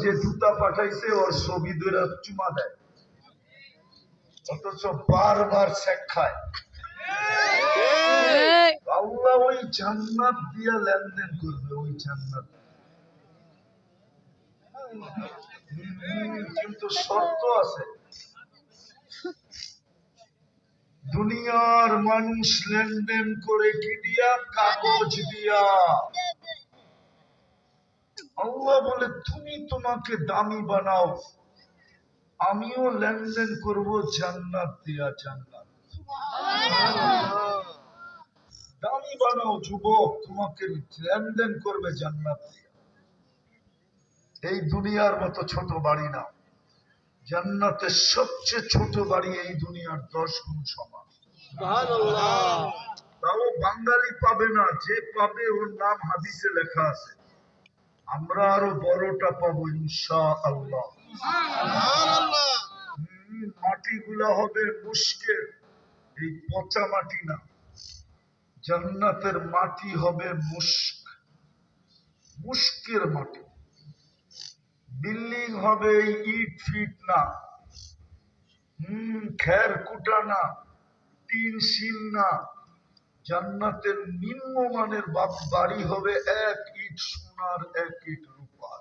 যে জুতা পাঠাইছে ওর ছবি ধরে চুমা দেয়, অথচ বারবার শেখ খায়। আল্লাহ ওই জান্নাত দিয়া লেনদেন করবে, ওই জান্নাত। কিন্তু শর্ত আছে, দুনিয়ার মানুষ লেনদেন করে কি দিয়া? কাগজ দিয়া। আল্লাহ বলে তুমি তোমাকে দামি বানাও, আমিও লেনদেন করব জান্নাত দিয়া। জান্নাত দামি বানাও যুবক, তোমাকে লেনদেন করবে জান্নাত দিয়া। এই দুনিয়ার মতো ছোট বাড়ি না, জান্নাতের সবচেয়ে ছোট বাড়ি এই দুনিয়ার 10 গুণ সমান। তাও বাঙালি পাবে না, যে পাবে ওর নাম হাদিসে লেখা আছে। আমরা আরো বড়টা পাবো ইনশাআল্লাহ। মাটিগুলা হবে মুশকের, এই পচা মাটি না, জান্নাতের মাটি হবে মুশক, মুশকের মাটি। বিল্ডিং হবে ইট ফিট না, খের কুটা না, টিন শিল না। জান্নাতের নিম্নমানের বাড়ি হবে 1 ইট সোনার 1 ইট রূপার।